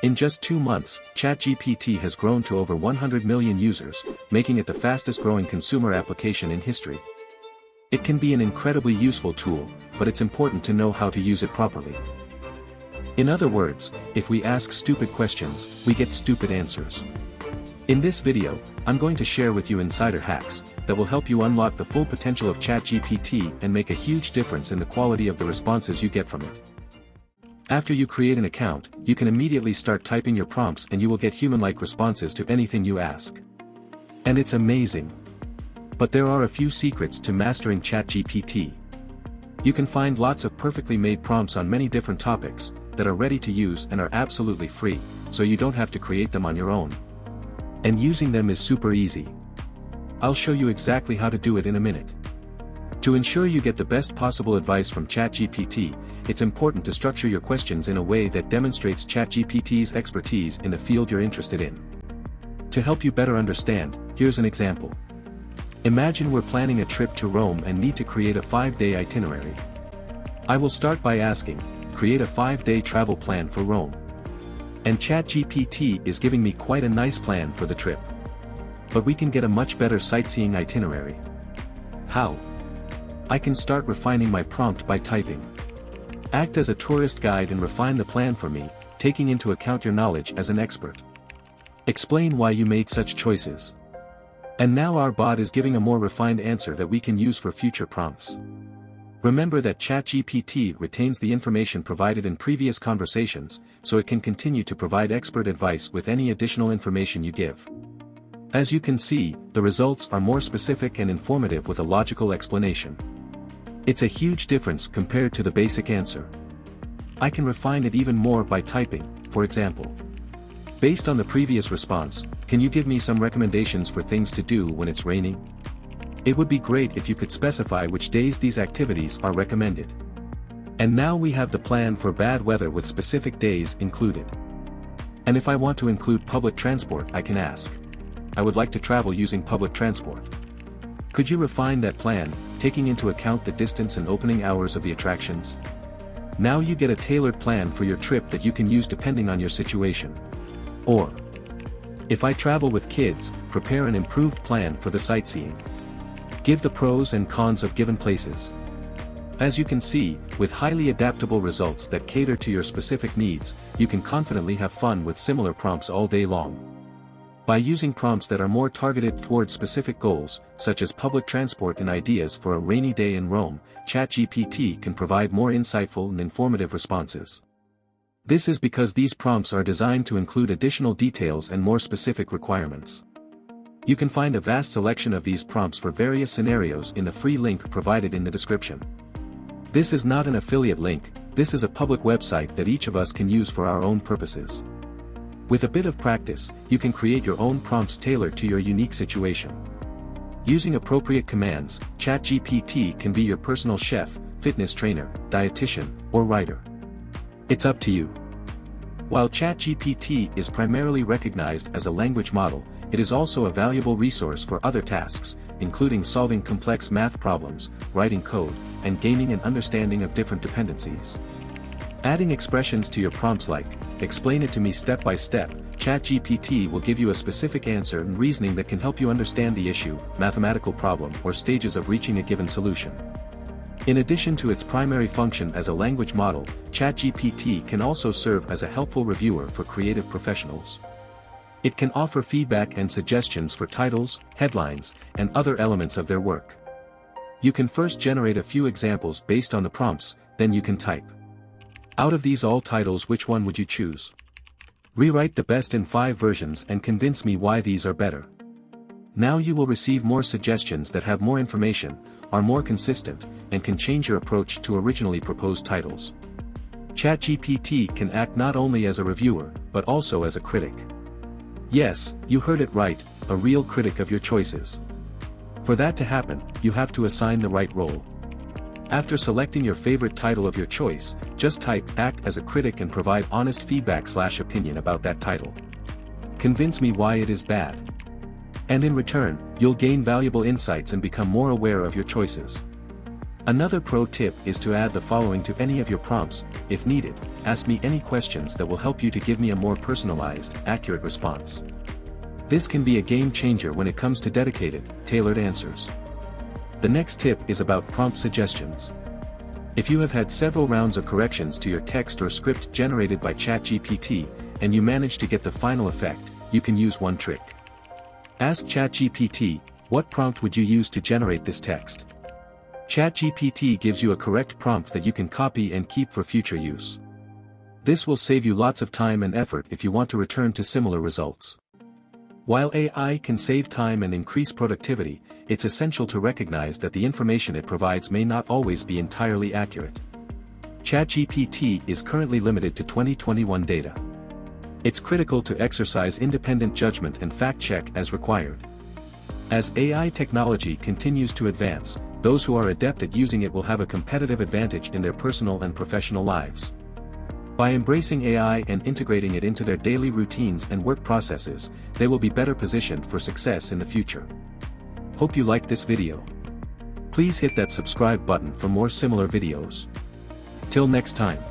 In just 2 months, ChatGPT has grown to over 100 million users, making it the fastest-growing consumer application in history. It can be an incredibly useful tool, but it's important to know how to use it properly. In other words, if we ask stupid questions, we get stupid answers. In this video, I'm going to share with you insider hacks that will help you unlock the full potential of ChatGPT and make a huge difference in the quality of the responses you get from it. After you create an account, you can immediately start typing your prompts and you will get human-like responses to anything you ask. And it's amazing. But there are a few secrets to mastering ChatGPT. You can find lots of perfectly made prompts on many different topics that are ready to use and are absolutely free, so you don't have to create them on your own. And using them is super easy. I'll show you exactly how to do it in a minute. To ensure you get the best possible advice from ChatGPT, it's important to structure your questions in a way that demonstrates ChatGPT's expertise in the field you're interested in. To help you better understand, here's an example. Imagine we're planning a trip to Rome and need to create a 5-day itinerary. I will start by asking, create a 5-day travel plan for Rome. And ChatGPT is giving me quite a nice plan for the trip. But we can get a much better sightseeing itinerary. How? I can start refining my prompt by typing. Act as a tourist guide and refine the plan for me, taking into account your knowledge as an expert. Explain why you made such choices. And now our bot is giving a more refined answer that we can use for future prompts. Remember that ChatGPT retains the information provided in previous conversations, so it can continue to provide expert advice with any additional information you give. As you can see, the results are more specific and informative with a logical explanation. It's a huge difference compared to the basic answer. I can refine it even more by typing, for example. Based on the previous response, can you give me some recommendations for things to do when it's raining? It would be great if you could specify which days these activities are recommended. And now we have the plan for bad weather with specific days included. And if I want to include public transport, I can ask. I would like to travel using public transport. Could you refine that plan, taking into account the distance and opening hours of the attractions? Now you get a tailored plan for your trip that you can use depending on your situation. Or, if I travel with kids, prepare an improved plan for the sightseeing. Give the pros and cons of given places. As you can see, with highly adaptable results that cater to your specific needs, you can confidently have fun with similar prompts all day long. By using prompts that are more targeted towards specific goals, such as public transport and ideas for a rainy day in Rome, ChatGPT can provide more insightful and informative responses. This is because these prompts are designed to include additional details and more specific requirements. You can find a vast selection of these prompts for various scenarios in the free link provided in the description. This is not an affiliate link, this is a public website that each of us can use for our own purposes. With a bit of practice, you can create your own prompts tailored to your unique situation. Using appropriate commands, ChatGPT can be your personal chef, fitness trainer, dietitian, or writer. It's up to you. While ChatGPT is primarily recognized as a language model, it is also a valuable resource for other tasks, including solving complex math problems, writing code, and gaining an understanding of different dependencies. Adding expressions to your prompts like, explain it to me step by step, ChatGPT will give you a specific answer and reasoning that can help you understand the issue, mathematical problem, or stages of reaching a given solution. In addition to its primary function as a language model, ChatGPT can also serve as a helpful reviewer for creative professionals. It can offer feedback and suggestions for titles, headlines, and other elements of their work. You can first generate a few examples based on the prompts, then you can type. Out of these all titles, which one would you choose? Rewrite the best in 5 versions and convince me why these are better. Now you will receive more suggestions that have more information, are more consistent, and can change your approach to originally proposed titles. ChatGPT can act not only as a reviewer, but also as a critic. Yes, you heard it right, a real critic of your choices. For that to happen, you have to assign the right role. After selecting your favorite title of your choice, just type act as a critic and provide honest feedback/opinion about that title. Convince me why it is bad. And in return, you'll gain valuable insights and become more aware of your choices. Another pro tip is to add the following to any of your prompts. If needed, ask me any questions that will help you to give me a more personalized, accurate response. This can be a game changer when it comes to dedicated, tailored answers. The next tip is about prompt suggestions. If you have had several rounds of corrections to your text or script generated by ChatGPT, and you manage to get the final effect, you can use one trick. Ask ChatGPT, what prompt would you use to generate this text? ChatGPT gives you a correct prompt that you can copy and keep for future use. This will save you lots of time and effort if you want to return to similar results. While AI can save time and increase productivity, it's essential to recognize that the information it provides may not always be entirely accurate. ChatGPT is currently limited to 2021 data. It's critical to exercise independent judgment and fact-check as required. As AI technology continues to advance, those who are adept at using it will have a competitive advantage in their personal and professional lives. By embracing AI and integrating it into their daily routines and work processes, they will be better positioned for success in the future. Hope you liked this video. Please hit that subscribe button for more similar videos. Till next time.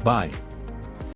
Bye.